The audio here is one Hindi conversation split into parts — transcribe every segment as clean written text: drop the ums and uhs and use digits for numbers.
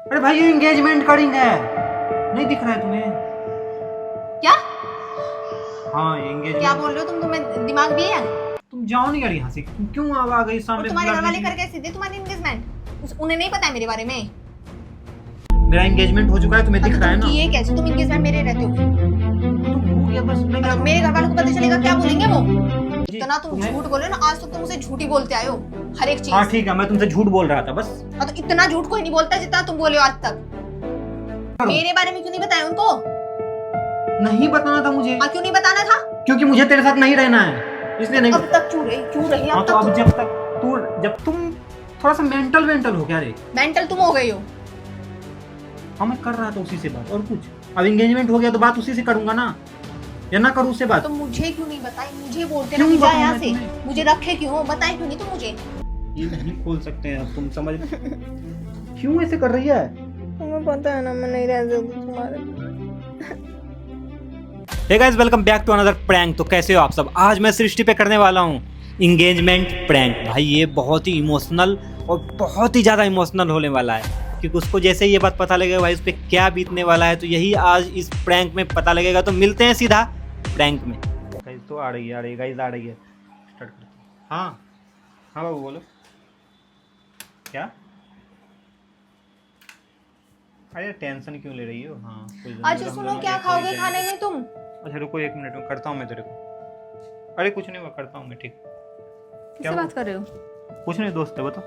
अरे भाई ये एंगेजमेंट का रिंग है, नहीं दिख रहा है तुम्हें? क्या हाँ ये एंगेजमेंट। क्या बोल रहे हो तुम? तुम्हें दिमाग भी है? तुम जाओ नहीं यार यहाँ से, तुम क्यों आ गई और सामने? तुम्हारे घर वाले करके सीधे तुम्हारी एंगेजमेंट उन्हें नहीं पता है मेरे बारे में? मेरा एंगेजमेंट हो चुका है, तुम्हें दिख रहा है ना? ये कैसे तुम एंगेजमेंट मेरे रहते हो? तो हो गया बस, मैं क्या तो मेरे घर वालों को पता चलेगा क्या बोलेंगे वो? जी, इतना तुम तुम्हें- झूठ बोले ना, आज तक तुम मुझे झूठी बोलते आए हो हर एक चीज। हाँ ठीक है, मैं तुमसे झूठ बोल रहा था बस। हाँ, तो इतना झूठ कोई नहीं बोलता जितना तुम बोले हो आज तक। मेरे बारे में क्यों नहीं बताया उनको? नहीं बताना था मुझे। हाँ, क्यों नहीं बताना था? क्योंकि मुझे तेरे साथ नहीं रहना है, इसलिए नहीं। अब तक क्यों रही हाँ अब तो तक? अब जब तुम थोड़ा सा मेंटल हो क्या रे? मेंटल तुम हो गई हो। हाँ मैं कर रहा था उसी से बात, और कुछ। अब एंगेजमेंट हो गया तो बात उसी से करूंगा ना, या ना करूँ उससे बात? तो मुझे क्यों नहीं बताई? मुझे बोलते ना क्यों जा बताऊं यहाँ मैं से। तुम्हें? मुझे रखे क्यों? बताए क्यों नहीं तुम मुझे? ये नहीं खोल सकते हैं अब, तुम समझ क्यों ऐसे कर रही है? तुम्हें पता है ना मैं नहीं रह सकती तुम्हारे। Hey guys, welcome back to another prank. तो कैसे हो आप सब? आज मैं सृष्टि पे करने वाला हूँ इंगेजमेंट प्रैंक। भाई ये बहुत ही इमोशनल और बहुत ही ज़्यादा इमोशनल होने वाला है, क्योंकि उसको जैसे ही ये बात पता लगेगा भाई उस पर क्या बीतने वाला है, तो यही आज इस प्रैंक में पता लगेगा। तो मिलते हैं सीधा प्रैंक में। गाइस तो आ रही है गाइस, आ रही है। स्टार्ट करते हैं। हाँ हाँ बाबू बोलो। क्या? अरे टेंशन क्यों ले रही हो? हाँ कुछ दिन आज में हम सुनो, दोनों क्या एक हो खाओगे ही खाने जाएंगे। में तुम? अच्छा रुको 1 मिनट में करता हूँ मैं तेरे को। अरे कुछ नहीं हुआ, करता हूँ मैं, ठीक। किससे बात कर रहे हो? कुछ नहीं, दोस्त है, बताओ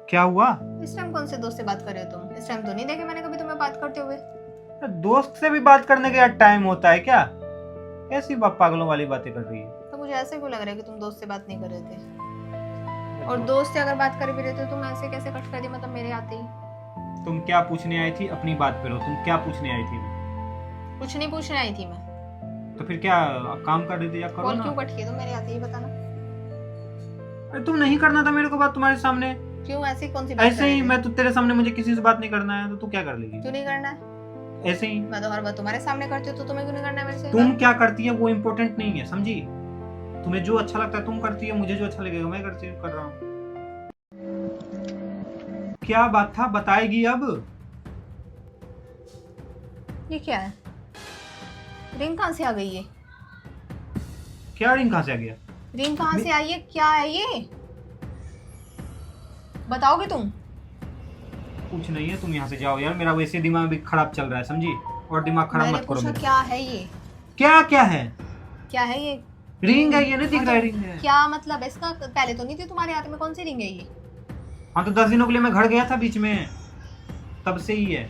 क्या हुआ? इस टाइम कौन से दोस्त से बात कर रहे हो तुम? इस टाइम तो नहीं देखे मैंने कभी तुम्हें बात करते हुए। अरे दोस्त से भी बात करने का यार टाइम होता है क्या? ऐसी पागलों वाली बातें कर रही है। तो मुझे ऐसे क्यों लग रहा है कि तुम दोस्त से बात नहीं कर रहे थे? और दोस्त से अगर बात कर भी रहे थे तो तुम ऐसे कैसे कट कर दी, मतलब मेरे आते ही? तुम क्या पूछने आई थी? अपनी बात पे रहो, तुम क्या पूछने आई थी? कुछ नहीं पूछने आई थी मैं। तो फिर क्या काम कर रही थी, या करो कॉल ना। क्यों कट किया तुम मेरे आते ही? बताना अरे तुम नहीं करना था मेरे को बात तुम्हारे सामने। क्यों? ऐसी कौन सी बात ऐसे कर ही रहे थे? मैं तो तेरे सामने, मुझे किसी से बात नहीं करना है तो तू क्या कर लेगी? क्यों नहीं करना है? ऐसे ही। मैं तो हर बार तुम्हारे सामने करती हूँ, तो तुम्हें क्यों नहीं करना है मेरे से? तुम क्या करती है वो इम्पोर्टेंट नहीं है, समझी? तुम्हें जो अच्छा लगता है तुम करती है, मुझे जो अच्छा लगेगा मैं कर रहा हूँ। क्या बात था, बताएगी अब? ये क्या है? रिंग कहाँ से आ गई? ये क्या रिंग कहाँ से आ गया? रिंग कहाँ से आई है? क्या है ये? बताओगे तुम? कुछ नहीं है, तुम यहाँ से जाओ यार, मेरा वैसे दिमाग भी खराब चल रहा है, समझी? और दिमाग खराब मैंने मत करो पूछा मेरा। क्या है ये? क्या क्या है? क्या है ये? रिंग है, ये नहीं दिख हाँ, रहा है? तो रिंग है। क्या मतलब है इसका? पहले तो नहीं थी तुम्हारे हाथ में, कौन सी रिंग है ये? हाँ तो 10 दिनों के लिए मैं घर गया था बीच में, तब से ही है।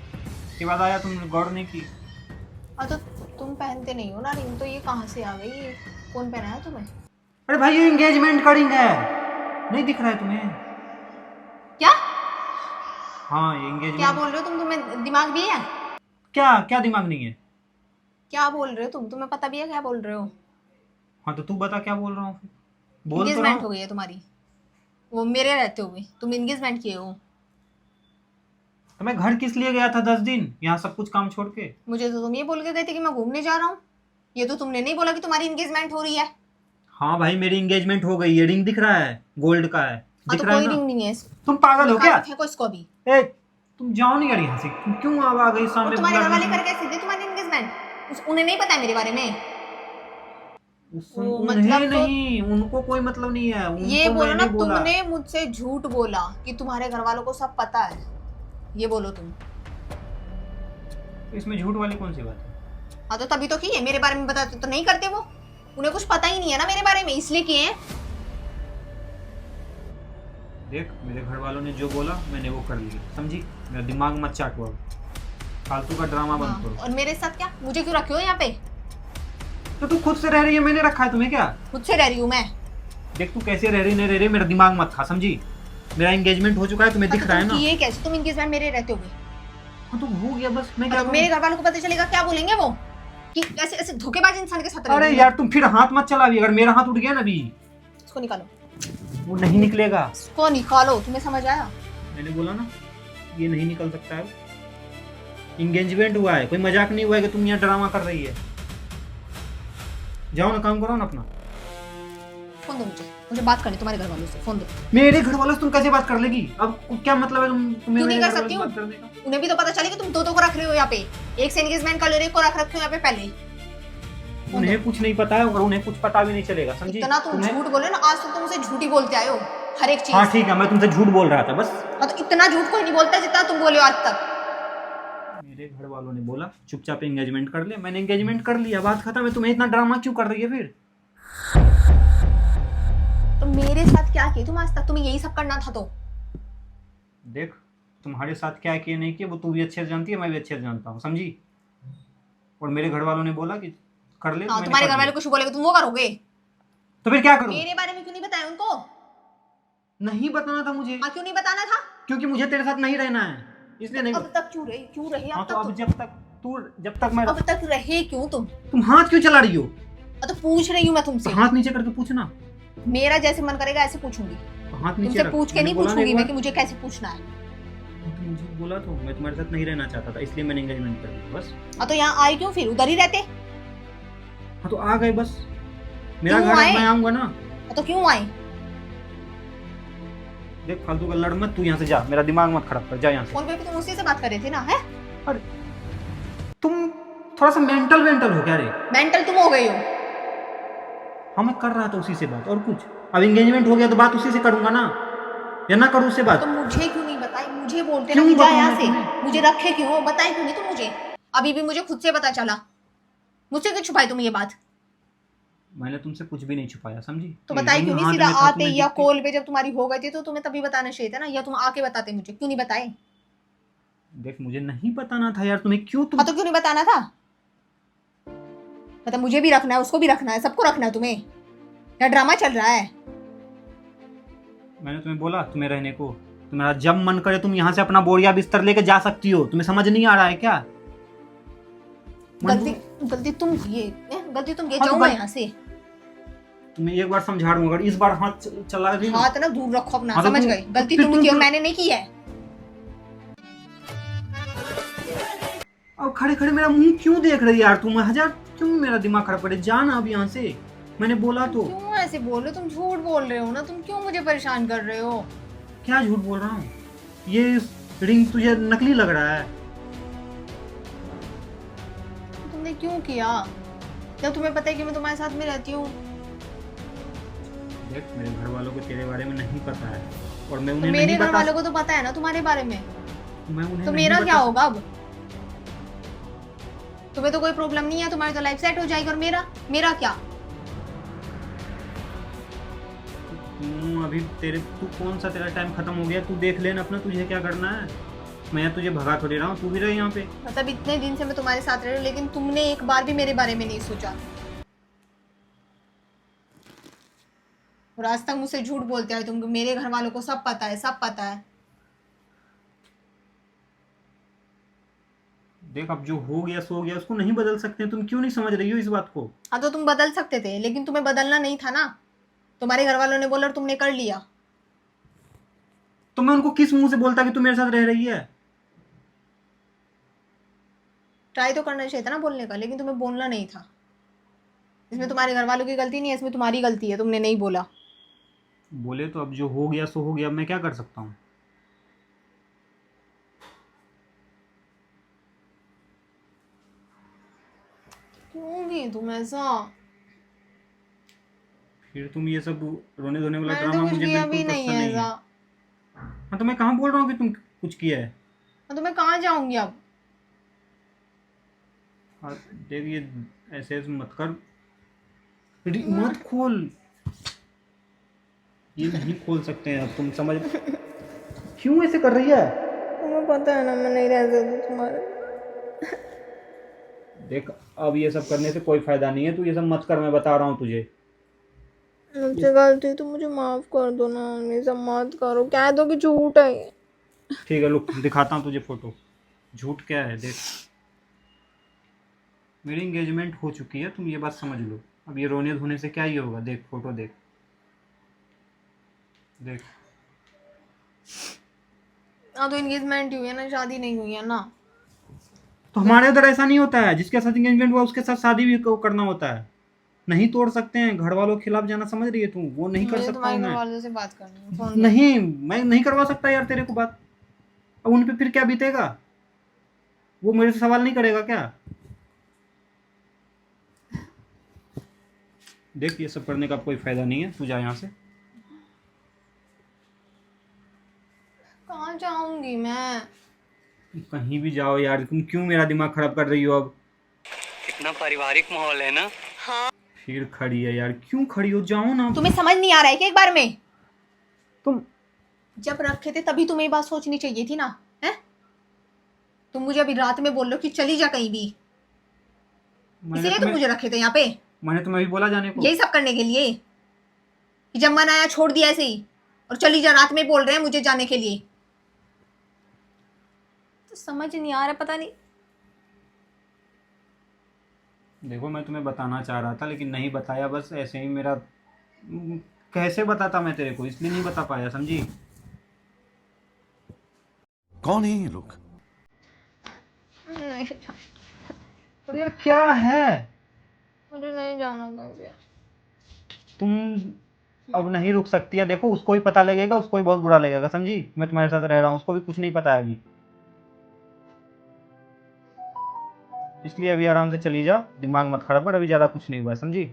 के बाद आया, तुमने गौर नहीं की। हाँ, तो तुम पहनते नहीं हो ना रिंग, तो ये कहाँ से आ गई? ये कौन पहना है तुम्हें? अरे भाई ये एंगेजमेंट का रिंग है, नहीं दिख रहा है तुम्हें? क्या हाँ ये क्या एंगेजमेंट। बोल रहे हो तुम? तुम्हें दिमाग भी है? क्या क्या दिमाग नहीं है? क्या बोल रहे हो तुम? तुम्हें पता भी है क्या बोल रहे हो? हाँ तो तू बता क्या बोल रहा हूँ फिर। बोल तो रहा एंगेजमेंट हो हूँ। गई है तुम्हारी, वो मेरे रहते हुए तुम एंगेजमेंट किए हो। तो मैं घर किस लिए गया था 10 दिन, यहाँ सब कुछ काम छोड़ के? मुझे तो तुम ये बोल के गए थे कि मैं घूमने जा रहा हूँ। ये तो तुमने नहीं बोला कि तुम्हारी एंगेजमेंट हो रही है। हाँ भाई मेरी एंगेजमेंट हो गई है, रिंग दिख रहा है, गोल्ड का है, हाँ, दिख तो रहा है कोई ना? रिंग नहीं है। तुम पागल हो क्या? फेंको इसको अभी। ए, तुम जाओ नहीं यार यहाँ से, तुम क्यों आ गई और सामने? तुम्हारे घर वाले करके सीधे तुम्हारी एंगेजमेंट उन्हें नहीं पता है मेरे बारे में? उन्हें मतलब तो नहीं, उनको कोई मतलब नहीं है, उनको ये बोलो ना, मैंने बोला। तुमने मुझसे झूठ बोला कि तुम्हारे घर वालों को सब पता है। ये बोलो तुम। इसमें झूठ वाली कौन सी बात है? हाँ, तो तभी तो की है, मेरे बारे में बताते तो नहीं करते वो। उन्हें कुछ पता ही नहीं है ना मेरे बारे में, इसलिए किए हैं। देख मेरे घर वालों ने जो बोला मैंने वो कर लिया, समझी? मेरा दिमाग मत चाटो अब, फालतू का ड्रामा बंद हाँ, करो। और मेरे साथ क्या? मुझे क्यों रखे हो यहाँ पे? तो तू खुद से रह रही है, मैंने रखा है तुम्हें क्या? खुद से रह रही हूँ मैं। देख तू कैसे रह रही नहीं रह रही, मेरा दिमाग मत खा, समझी? मेरा एंगेजमेंट हो चुका है, तुम्हें हाँ, दिख तो रहा है तुम ना? किए कैसे? तुम एंगेजमेंट मेरे रहते हुए। हाँ तो हो गया बस, मैं हाँ, क्या तो मेरे करूं? घर वालों को पता चलेगा क्या बोलेंगे वो? कि ऐसे ऐसे धोखेबाज इंसान के साथ रह अरे रही हूँ यार तुम फिर हाथ मत चला भी, अगर मेरा हाथ उठ गया ना अभी, मैं। इसको निकालो, वो नहीं निकलेगा। इसको निकालो। तुम्हें समझ आया? मैंने बोला ना ये नहीं निकल सकता है। इंगेजमेंट हुआ है, कोई मजाक नहीं हुआ है कि तुम यहाँ ड्रामा कर रही है। जाओ ना, काम करो ना अपना। फोन दो मुझे। मुझे बात करनी तुम्हारे घर वालों से, फोन दो। मेरे घर वालों से तुम कैसे बात कर लेगी? अब क्या मतलब है तुम्हें क्यों नहीं मेरे कर घर सकती वालों हूँ? से बात करने का? उन्हें भी तो पता चले कि तुम दो को रख रहे हो यहाँ पे, एक से एंगेजमेंट कर ले रहे, एक को रख रखे हो यहाँ पे पहले। उन्हें कुछ नहीं पता है और उन्हें कुछ पता भी नहीं चलेगा, समझी? इतना तुम झूठ बोले ना, आज तो तुम मुझसे झूठ ही बोलते आए हो हर एक चीज। हाँ ठीक है, मैं तुमसे झूठ बोल रहा था बस। हाँ तो इतना झूठ कोई नहीं बोलता जितना तुम बोले हो आज तक। मेरे घर वालों ने बोला चुपचाप एंगेजमेंट कर ले, मैंने एंगेजमेंट कर लिया, बात खत्म है। तुम्हें इतना ड्रामा क्यों कर रही है फिर? तो मेरे साथ क्या किया तुम आज तक? तुम्हें यही सब करना था तो। देख तुम्हारे साथ क्या किए नहीं किए वो तू भी अच्छे से जानती है, मैं भी अच्छे से जानता हूँ, समझी? और मेरे घर वालों ने बोला कि कर ले। हाँ, तुम्हारे घर वाले कुछ बोलेगे तुम वो करोगे? तो फिर क्या करूं? मेरे बारे में क्यों नहीं बताया उनको? नहीं बताना था मुझे। हाँ, क्यों नहीं बताना था? क्योंकि मुझे तेरे साथ नहीं रहना है, इसलिए नहीं। अब तक क्यों रहे हाँ अब तो तक अब तुम? जब तक मैं अब तक रहे क्यों तुम हाथ क्यों चला रही हो? तो पूछ रही हूँ मैं तुमसे। हाथ नीचे करके पूछना। मेरा जैसे मन करेगा ऐसे पूछूंगी। हाथ नीचे तुमसे पूछ के नहीं पूछूंगी मैं कि मुझे कैसे पूछना है। मुझे बोला तो मैं तुम्हारे साथ नहीं रहना चाहता था, इसलिए मैंने एंगेजमेंट कर ली बस। हाँ तो यहाँ आए क्यों? फिर उधर ही रहते। हाँ तो आ गए बस, मेरा क्यों घर आए? है, मैं आऊंगा ना। हाँ तो क्यों आए? देख फालतू का लड़ मत, तू यहाँ से जा, मेरा दिमाग मत खराब कर, जा यहाँ से। फोन पे भी तुम उसी से बात कर रहे थे ना? है अरे तुम थोड़ा सा मेंटल हो क्या रे? मेंटल तुम हो गई हो। हाँ मैं कर रहा था उसी से बात, और कुछ। अब एंगेजमेंट हो गया तो बात उसी से करूंगा ना, या ना करूँ उससे बात? तो मुझे क्यों नहीं बताई? मुझे बोलते क्यों ना कि जा बताऊं यहाँ मैं से। तुम्हें? मुझे रखे क्यों हो? बताई क्यों नहीं तुम मुझे? अभी भी मुझे खुद से पता चला। मुझसे क्यों छुपाई तुम ये बात? मैंने तुमसे कुछ भी नहीं छुपाया, समझी? तो बताई क्यों नहीं? हाथ सीधा में था, आते तुम्हें या दिखती। कॉल पे जब तुम्हारी हो गई थी तो तुम्हें तभी बताना चाहिए था ना, या तुम आके बताते मुझे। क्यों नहीं बताए? देख मुझे नहीं बताना था यार, तुम्हें क्यों हाँ तो क्यों नहीं बताना था? मतलब मुझे भी रखना है, उसको भी रखना है, सबको रखना है तुम्हें, या ड्रामा चल रहा है? मैंने तुम्हें बोला तुम्हें रहने को, तुम्हारा जब मन करे तुम यहाँ से अपना बोरिया बिस्तर लेके जा सकती हो। तुम्हें समझ नहीं आ रहा है क्या? गलती तुम ये हाँ, तो जाओ मैं यहाँ से। तुम्हें एक बार समझा दूंगा, अगर इस बार हाथ चला दी ना। हाथ ना दूर रखो अपना, हाँ, तो समझ तुम- गए? गलती फिर तुम तुम की है, क्यों- मैंने नहीं की है। अब खड़े खड़े मेरा मुंह क्यों देख रही है यार तुम? हजार क्यों मेरा दिमाग खराब करे? जाना अब यहाँ से, मैंने बोला तो। क्यों ऐसे बोल रहे हो? तुम झूठ बोल रहे हो ना, तुम क्यों मुझे परेशान कर रहे हो? क्या झूठ बोल रहा हूँ? ये रिंग तुझे नकली लग रहा है। तुमने क्यों किया जब तुम्हें पता है कि मैं तुम्हारे साथ में रहती हूँ? देख मेरे घर वालों को तेरे बारे में नहीं पता है, और मैं तो उन्हें मेरे नहीं घर बता। वालों को तो पता है ना तुम्हारे बारे में। मैं उन्हें तो नहीं मेरा बता क्या होगा अब? तुम्हें तो कोई प्रॉब्लम नहीं है, तुम्हारी तो लाइफ सेट हो जाएगी, और मेरा क्या? अभी तू कौन सा तेरा टाइम खत्म हो गया? तू देख लेना अपना, तुझे क्या करना है। मैं तुझे भगा थोड़ी रहा हूँ, तू भी रहे यहाँ पे। मतलब इतने दिन से मैं तुम्हारे साथ रह रही हूँ, लेकिन तुमने एक बार भी मेरे बारे में नहीं सोचा, और आज तक मुझसे झूठ बोलते आए तुम। मेरे घर वालों को सब पता है, सब पता है। देख अब जो हो गया सो गया, उसको नहीं बदल सकते। तुम क्यों नहीं समझ रही हो इस बात को? हाँ तो तुम बदल सकते थे, लेकिन तुम्हें बदलना नहीं था ना। तुम्हारे घर वालों ने बोला और तुमने कर लिया। तो मैं उनको किस मुंह से बोलता कि तू मेरे साथ रह रही है? ट्राई तो करना चाहिए था ना बोलने का, लेकिन तुम्हें बोलना नहीं था। इसमें तुम्हारे घर वालों की गलती नहीं है, इसमें तुम्हारी गलती है, तुमने नहीं बोला। बोले तो अब जो हो गया सो हो गया, अब मैं क्या कर सकता हूँ? क्यों की तुम ऐसा? फिर तुम ये सब रोने धोने वाला मैंने ड्रामा तो कुछ मुझे किया बिल्कुल भी नहीं पसंद है नहीं ऐसा। है। हाँ तो मैं कहाँ बोल रहा हूँ कि तुम कुछ किया है? हाँ तो मैं कहाँ जाऊंगी अब? हाँ, देख ये ऐसे मत कर, मत खोल। ये नहीं खोल सकते हैं अब, तुम समझ। क्यों ऐसे कर रही है? तुम्हें पता है ना मैं नहीं रह सकती तुम्हारे। देख अब ये सब करने से कोई फायदा नहीं है, तू ये सब मत कर, मैं बता रहा हूँ तुझे। मुझसे गलती तो मुझे माफ कर दो ना, ये सब मत करो। कह दो कि झूठ है ये। ठीक है लुक, दिखाता हूँ तुझे फोटो। झूठ क्या है? देख मेरी एंगेजमेंट हो चुकी है, तुम ये बात समझ लो। अब ये रोने धोने से क्या ही होगा? देख फोटो, देख देख। हाँ तो एंगेजमेंट हुई है ना, शादी नहीं हुई है ना। तो हमारे उधर ऐसा नहीं होता है, जिसके साथ एंगेजमेंट हुआ उसके साथ शादी भी करना होता है। नहीं तोड़ सकते हैं, घर वालों के खिलाफ जाना समझ रही है तू, वो नहीं कर मुझे सकता तुम्हारे हूँ घर मैं। वालों से बात करनी है, फोन दो। नहीं, मैं नहीं करवा सकता यार तेरे को बात। अब उन पे फिर क्या बीतेगा, वो मेरे से सवाल नहीं करेगा क्या? देख ये सब करने का कोई फायदा नहीं है, तू जा यहाँ से। कहाँ जाऊंगी मैं? कहीं भी जाओ यार, तुम क्यों मेरा दिमाग खराब कर रही हो अब? कितना पारिवारिक माहौल है ना। फिर खड़ी है यार, क्यों खड़ी हो, जाओ ना। तुम्हें समझ नहीं आ रहा है क्या एक बार में? तुम जब रखे थे तभी तुम्हें ये बात सोचनी चाहिए थी ना, है? तुम मुझे अभी रात में बोल रहे हो कि चली जा कहीं भी, मैंने इसीलिए तुम तुम्हें मुझे रखे थे यहाँ पे, मैंने तुम्हें भी बोला जाने को। यही सब करने के लिए कि जब मन आया छोड़ दिया ऐसे ही, और चली जा रात में बोल रहे हैं मुझे जाने के लिए। तो समझ नहीं आ रहा, पता नहीं। देखो मैं तुम्हें बताना चाह रहा था लेकिन नहीं बताया, बस ऐसे ही मेरा कैसे बताता मैं तेरे को, इसलिए नहीं बता पाया, समझी? कौन है ये लोग? नहीं, अरे यार क्या है, मुझे नहीं जाना कहीं। तुम अब नहीं रुक सकती है। देखो उसको भी पता लगेगा, उसको भी बहुत बुरा लगेगा, समझी? मैं तुम्हारे साथ रह रहा हूँ, उसको भी कुछ नहीं पता है अभी, इसलिए अभी आराम से चली जा, दिमाग मत खराब कर, अभी ज्यादा कुछ नहीं हुआ है, समझी?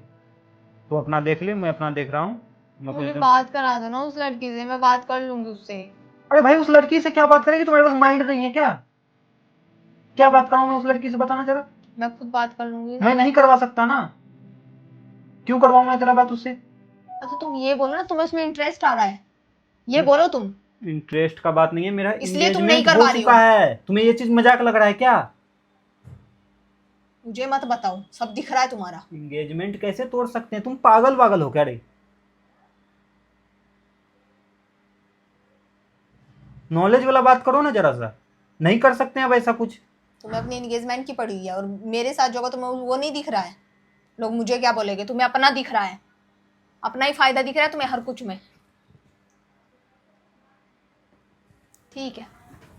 तो अपना देख ले, मैं अपना देख रहा हूँ। मैं मुझे कुछ बात करा दो ना उस लड़की से, मैं बात कर लूंगी उससे। अरे भाई उस लड़की से क्या बात करेगी, तुम्हारे पास माइंड नहीं है क्या? क्या बात कराऊं मैं उस लड़की से, बताना जरा। मैं खुद बात कर लूंगी। मैं नहीं करवा सकता ना, क्यों करवाऊं मैं तेरा बात उससे? अच्छा तुम ये बोलो ना, तुम्हें उसमें इंटरेस्ट आ रहा है, ये बोलो तुम। इंटरेस्ट का बात नहीं है, मेरा इसलिए तुम नहीं एंगेजमेंट करवा हो रही चुका हो। है, तुम्हें ये चीज मजाक लग रहा है क्या? मुझे मत बताओ, सब दिख रहा है तुम्हारा। एंगेजमेंट कैसे तोड़ सकते हैं, तुम पागल वागल हो क्या रे? नॉलेज वाला बात करो ना जरा सा, नहीं कर सकते हैं वैसा कुछ। तुम्हें अपनी एंगेजमेंट की पड़ी हुई है और मेरे साथ जो होगा तुम्हें वो नहीं दिख रहा है। लोग मुझे क्या बोलेंगे, तुम्हें अपना दिख रहा है, अपना ही फायदा दिख रहा है तुम्हें हर कुछ में। ठीक है,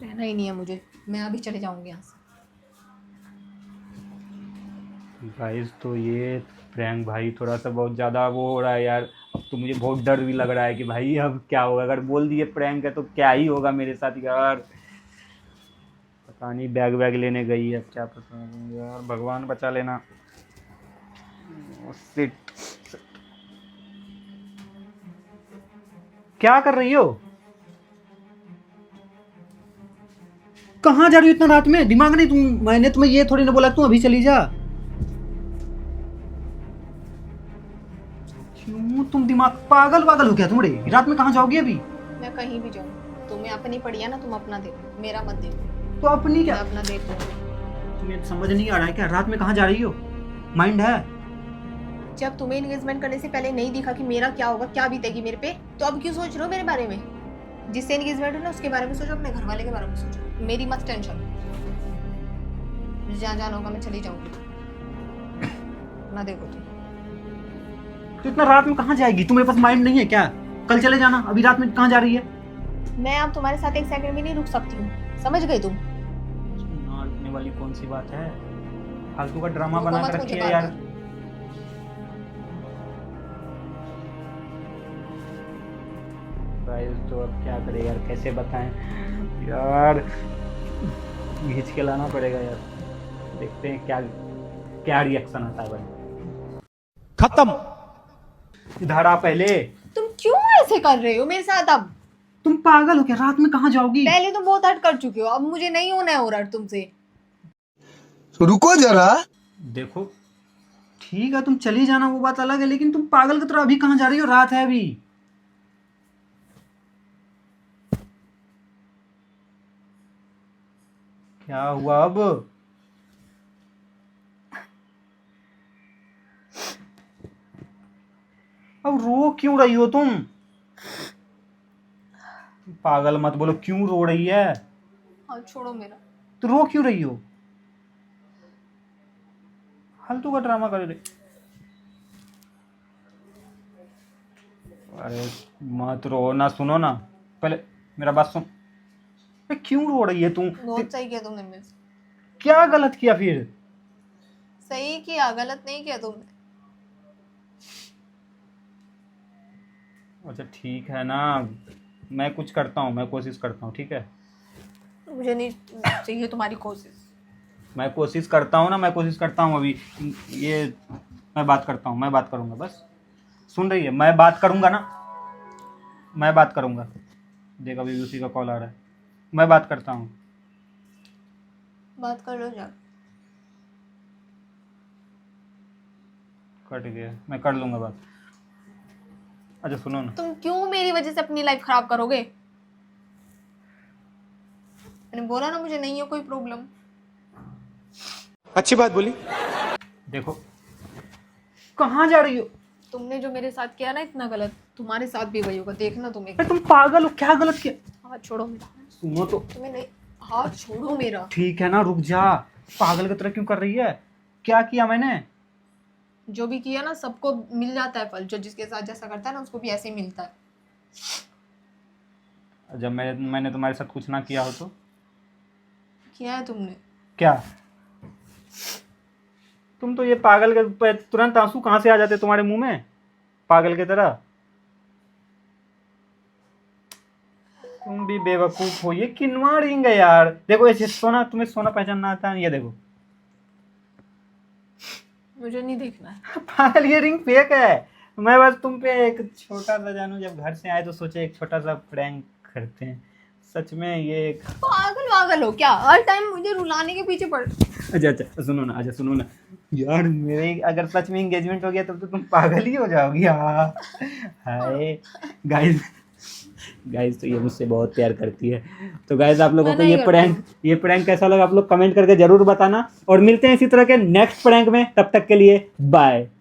रहना ही नहीं है मुझे, मैं अभी चले जाऊंगी यहाँ से। गाइस तो ये प्रैंक भाई थोड़ा सा बहुत ज़्यादा वो हो रहा है यार। अब तो मुझे बहुत डर भी लग रहा है कि भाई अब क्या होगा, अगर बोल दिए प्रैंक है तो क्या ही होगा मेरे साथ यार। पता नहीं बैग वैग लेने गई है, अब क्या पता यार, भगवान बचा लेना। शिट, क्या कर रही हो, कहाँ जा रही हो इतना रात में, दिमाग नहीं तुम? मैंने तुम्हें ये थोड़ी ना बोला तुम अभी चली जा। क्यों तुम दिमाग पागल वागल हो क्या तुम रे? रात में कहाँ जाओगी अभी? मैं कहीं भी जाऊँ, तुम्हें अपनी पड़ी है ना, तुम अपना देखो, मेरा मत देखो। तो अपनी मैं क्या, अपना देखो। तुम्हें समझ नहीं आ रहा है क्या, रात में कहाँ जा रही हो? माइंड है? जब तुम्हें एंगेजमेंट करने से पहले नहीं दिखा कि मेरा क्या होगा, क्या बीतेगी मेरे पे, तो अब क्यों सोच रहे हो मेरे बारे में? जिससे एंगेजमेंट हो ना उसके बारे में सोचो, अपने घर वाले के बारे में सोचो, मेरी मत टेंशन। मुझे जहाँ जाना होगा मैं चली जाऊंगी, ना देखो तुम। तो इतना रात में कहाँ जाएगी, तुम्हारे पास माइंड नहीं है क्या? कल चले जाना, अभी रात में कहाँ जा रही है? मैं अब तुम्हारे साथ एक सेकंड भी नहीं रुक सकती हूँ, समझ गई तुम? ना रुकने वाली कौन सी बात है, फालतू का ड्रामा रुको बना मत के मुझे रखी है बार यार। बार। गाइस तो अब क्या करें यार, कैसे बताएं यार, खींच के लाना पड़ेगा यार, देखते हैं क्या क्या रिएक्शन आता है भाई। खत्म। इधर आ पहले। तुम क्यों ऐसे कर रहे हो मेरे साथ? अब तुम पागल हो क्या, रात में कहाँ जाओगी? पहले तुम बहुत हर्ट कर चुके हो, अब मुझे नहीं होना है और हर्ट तुमसे। रुको जरा। देखो ठीक है तुम चली जाना, वो बात अलग है, लेकिन तुम पागल की तरह अभी कहाँ जा रही हो, रात है अभी। क्या हुआ अब? अब रो क्यों रही हो तुम? पागल मत बोलो, क्यों रो रही है? हाँ छोड़ो मेरा। तो रो क्यों रही हो? फालतू का ड्रामा कर रही। अरे मत रो ना, सुनो ना पहले मेरा बात सुन। अरे क्यों रो रही है तुम? बहुत सही किया तुमने मेरे से। क्या गलत किया फिर? सही किया, गलत नहीं किया तुमने। अच्छा ठीक है ना, मैं कुछ करता हूँ, मैं कोशिश करता हूँ, ठीक है। मुझे नहीं चाहिए तुम्हारी कोशिश। मैं कोशिश करता हूँ ना, मैं कोशिश करता हूँ अभी। ये मैं बात करता हूँ, मैं बात करूँगा, बस सुन रही है, मैं बात करूँगा ना, मैं बात करूँगा। देख अभी उसी का कॉल आ रहा है, मैं बात करता हूँ। बात कर लो जा। कट गया, मैं कर लूँगा बात। अच्छा सुनो ना, तुम क्यों मेरी वजह से अपनी लाइफ खराब करोगे? मैंने बोला ना मुझे नहीं है कोई प्रॉब्लम। अच्छी बात बोली। देखो कहाँ जा रही हो? तुमने जो मेरे साथ किया ना इतना गलत, तुम्हारे साथ भी वही होगा, देखना तुम्हें। अरे तुम पागल हो, क्या गलत किया? हाथ छोड़ो मेरा। सुनो तो, तुम्हें नहीं, हाथ छोड़ो मेरा। ठीक है ना, रुक जा। पागल की तरह क्यों कर रही है? क्या किया मैंने? जो भी किया ना सबको मिल जाता है फल, जो जिसके साथ जैसा करता है ना उसको भी ऐसे ही मिलता है। जब मैंने तुम्हारे साथ कुछ ना किया हो तो? किया है तुमने। क्या? तुम तो ये पागल के तुरंत आंसू कहाँ से आ जाते तुम्हारे मुंह में, पागल की तरह। तुम भी बेवकूफ हो, ये किनवा रिंग है यार। देखो ऐसे सोना, तुम्हें सोना पहचानना आता है? ये देखो। मुझे नहीं देखना है। पागल, ये रिंग फेक है। मैं बस तुम पे एक छोटा सा, जानू जब घर से आए तो सोचे एक छोटा सा प्रैंक करते हैं। सच में ये एक पागल वागल हो क्या? हर टाइम मुझे रुलाने के पीछे पड़। अच्छा सुनो ना, अच्छा सुनो ना यार, मेरे अगर सच में एंगेजमेंट हो गया तब तो तुम पागल ही हो जाओगी। हाँ हाय गाइस तो ये मुझसे बहुत प्यार करती है। तो गाइस आप लोगों को ये प्रैंक कैसा लगा आप लोग कमेंट करके जरूर बताना, और मिलते हैं इसी तरह के नेक्स्ट प्रैंक में। तब तक के लिए बाय।